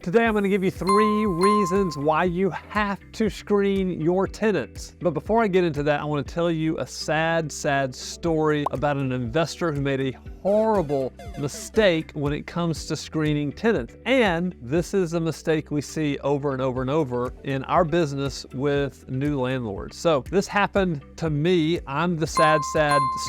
Today I'm going to give you 3 reasons why you have to screen your tenants. But before I get into that, I want to tell you a sad story about an investor who made a horrible mistake when it comes to screening tenants. And this is a mistake we see over and over in our business with new landlords. So this happened to me. I'm the sad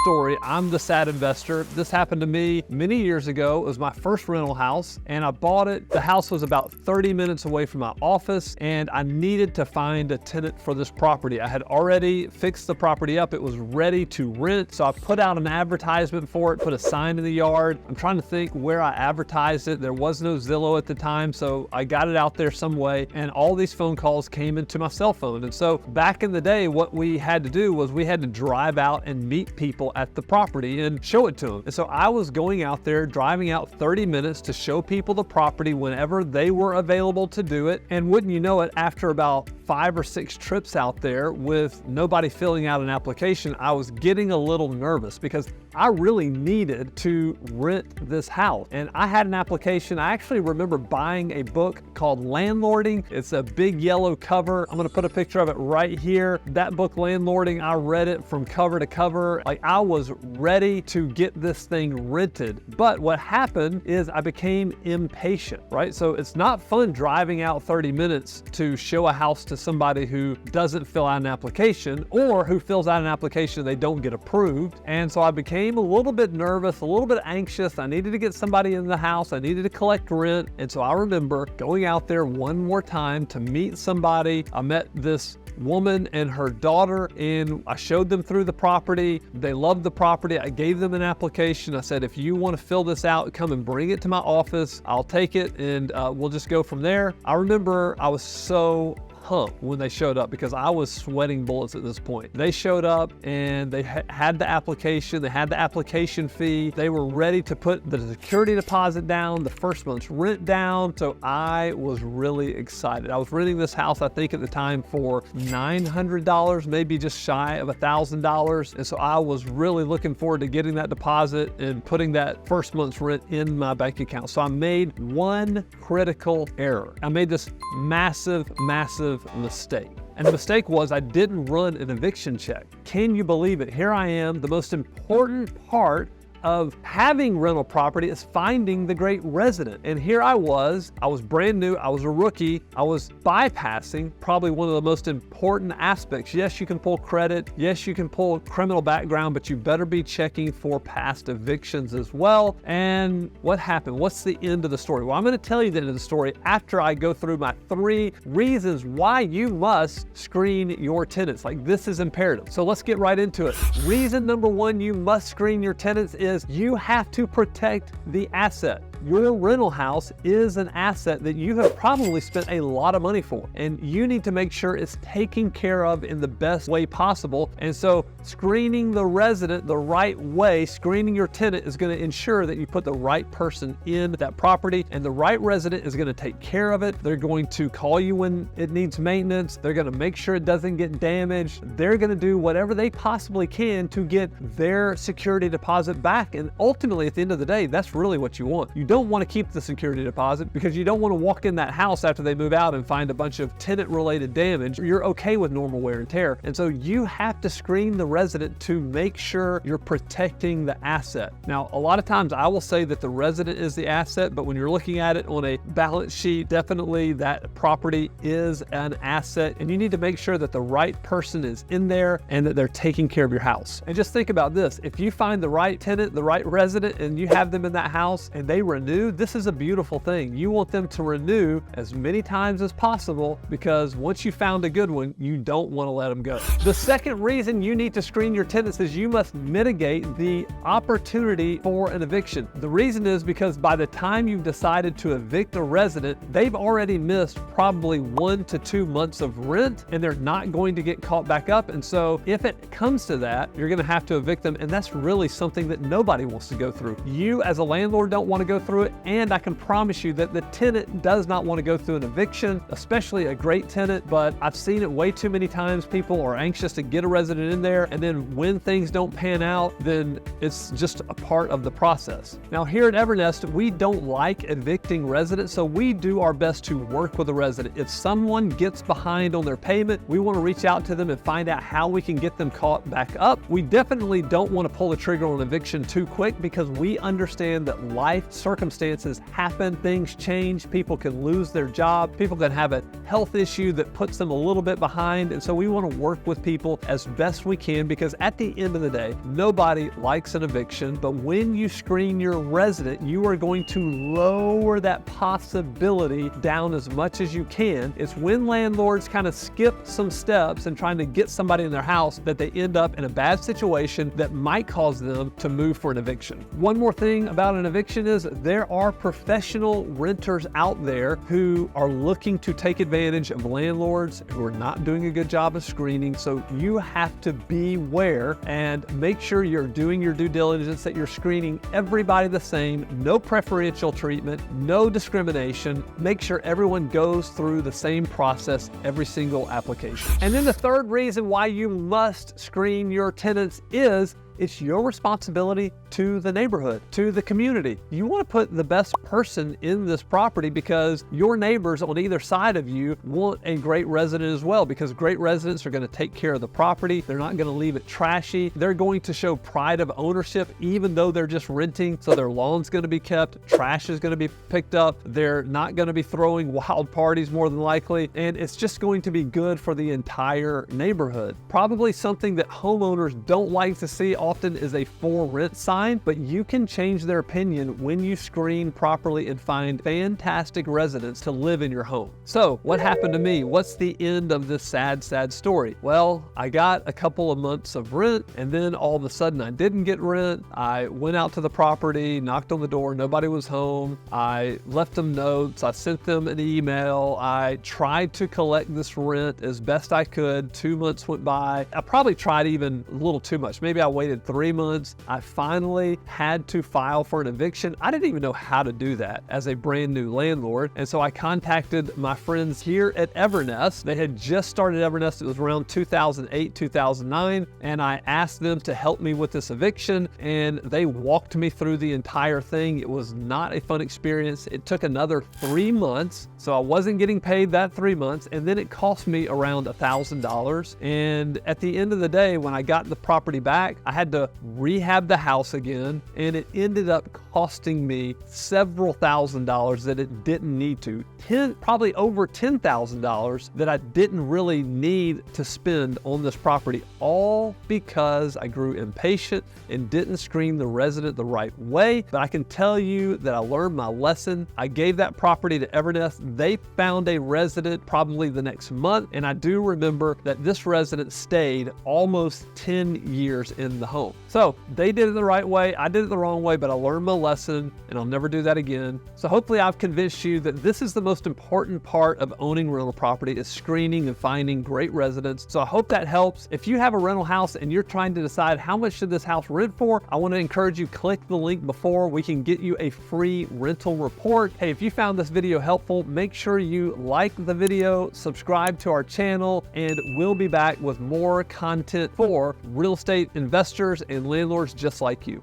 story. I'm the sad investor. This happened to me many years ago. It was my first rental house and I bought it. The house was about 30 minutes away from my office and I needed to find a tenant for this property. I had already fixed the property up. It was ready to rent. So I put out an advertisement for it, put a sign in the yard. I'm trying to think where I advertised it. There was no Zillow at the time. So I got it out there some way and all these phone calls came into my cell phone. And so back in the day, what we had to do was we had to drive out and meet people at the property and show it to them. And so I was going out there, driving out 30 minutes to show people the property whenever they were available to do it. And wouldn't you know it, after about 5 or 6 trips out there with nobody filling out an application, I was getting a little nervous because I really needed to rent this house. And I had an application. I actually remember buying a book called Landlording. It's a big yellow cover. I'm gonna put a picture of it right here. That book, Landlording, I read it from cover to cover. Like, I was ready to get this thing rented. But what happened is I became impatient, right? So it's not fun driving out 30 minutes to show a house to somebody who doesn't fill out an application, or who fills out an application and they don't get approved. And so I became a little bit nervous, a little bit anxious. I needed to get somebody in the house. I needed to collect rent. And so I remember going out there one more time to meet somebody. I met this woman and her daughter and I showed them through the property. They loved the property. I gave them an application. I said, if you want to fill this out, come and bring it to my office. I'll take it and we'll just go from there. I remember I was so pumped when they showed up because I was sweating bullets at this point. They showed up and they had the application, they had the application fee, they were ready to put the security deposit down, the first month's rent down. So I was really excited. I was renting this house, I think at the time, for $900, maybe just shy of $1,000. And so I was really looking forward to getting that deposit and putting that first month's rent in my bank account. So I made one critical error. I made this massive mistake. And the mistake was I didn't run an eviction check. Can you believe it? Here I am. The most important part of having rental property is finding the great resident. And here I was brand new, I was a rookie, I was bypassing probably one of the most important aspects. Yes, you can pull credit, yes, you can pull criminal background, but you better be checking for past evictions as well. And what happened? What's the end of the story? Well, I'm gonna tell you the end of the story after I go through my 3 reasons why you must screen your tenants. Like, this is imperative. So let's get right into it. Reason number 1 you must screen your tenants is you have to protect the asset. Your rental house is an asset that you have probably spent a lot of money for, and you need to make sure it's taken care of in the best way possible. And so screening the resident the right way, screening your tenant, is going to ensure that you put the right person in that property, and the right resident is going to take care of it. They're going to call you when it needs maintenance. They're going to make sure it doesn't get damaged. They're going to do whatever they possibly can to get their security deposit back. And ultimately, at the end of the day, that's really what you want. You don't want to keep the security deposit because you don't want to walk in that house after they move out and find a bunch of tenant related damage. You're okay with normal wear and tear. And so you have to screen the resident to make sure you're protecting the asset. Now, a lot of times I will say that the resident is the asset, but when you're looking at it on a balance sheet, definitely that property is an asset, and you need to make sure that the right person is in there and that they're taking care of your house. And just think about this. If you find the right tenant, the right resident, and you have them in that house and they renew, this is a beautiful thing. You want them to renew as many times as possible because once you found a good one, you don't want to let them go. The second reason you need to screen your tenants is you must mitigate the opportunity for an eviction. The reason is because by the time you've decided to evict a resident, they've already missed probably 1 to 2 months of rent and they're not going to get caught back up. And so if it comes to that, you're going to have to evict them. And that's really something that nobody wants to go through. You as a landlord don't want to go through it, and I can promise you that the tenant does not want to go through an eviction, especially a great tenant, but I've seen it way too many times. People are anxious to get a resident in there, and then when things don't pan out, then it's just a part of the process. Now here at Evernest, we don't like evicting residents, so we do our best to work with a resident. If someone gets behind on their payment, we want to reach out to them and find out how we can get them caught back up. We definitely don't want to pull the trigger on eviction too quick because we understand that life circumstances happen, things change, people can lose their job, people can have a health issue that puts them a little bit behind, and so we want to work with people as best we can because at the end of the day, nobody likes an eviction, but when you screen your resident, you are going to lower that possibility down as much as you can. It's when landlords kind of skip some steps and trying to get somebody in their house that they end up in a bad situation that might cause them to move for an eviction. One more thing about an eviction is there are professional renters out there who are looking to take advantage of landlords who are not doing a good job of screening. So you have to beware and make sure you're doing your due diligence, that you're screening everybody the same, no preferential treatment, no discrimination. Make sure everyone goes through the same process every single application. And then the third reason why you must screen your tenants is it's your responsibility to the neighborhood, to the community. You want to put the best person in this property because your neighbors on either side of you want a great resident as well, because great residents are going to take care of the property. They're not going to leave it trashy. They're going to show pride of ownership even though they're just renting. So their lawn's going to be kept, trash is going to be picked up. They're not going to be throwing wild parties more than likely. And it's just going to be good for the entire neighborhood. Probably something that homeowners don't like to see often is a for rent sign, but you can change their opinion when you screen properly and find fantastic residents to live in your home. So what happened to me? What's the end of this sad, sad story? Well, I got a couple of months of rent, and then all of a sudden I didn't get rent. I went out to the property, knocked on the door, nobody was home. I left them notes, I sent them an email. I tried to collect this rent as best I could. 2 months went by. I probably tried even a little too much. Maybe I waited 3 months. I finally had to file for an eviction. I didn't even know how to do that as a brand new landlord. And so I contacted my friends here at Evernest. They had just started Evernest. It was around 2008, 2009. And I asked them to help me with this eviction, and they walked me through the entire thing. It was not a fun experience. It took another 3 months. So I wasn't getting paid that 3 months. And then it cost me around $1,000. And at the end of the day, when I got the property back, I had to rehab the house again, and it ended up costing me several $1,000s that it didn't need to. Probably over $10,000 that I didn't really need to spend on this property, all because I grew impatient and didn't screen the resident the right way. But I can tell you that I learned my lesson. I gave that property to Evernest. They found a resident probably the next month, and I do remember that this resident stayed almost 10 years in the home. So they did it the right way. I did it the wrong way, but I learned my lesson, and I'll never do that again. So hopefully I've convinced you that this is the most important part of owning rental property, is screening and finding great residents. So I hope that helps. If you have a rental house and you're trying to decide how much should this house rent for, I want to encourage you, click the link before. We can get you a free rental report. Hey, if you found this video helpful, make sure you like the video, subscribe to our channel, and we'll be back with more content for real estate investors and landlords just like you.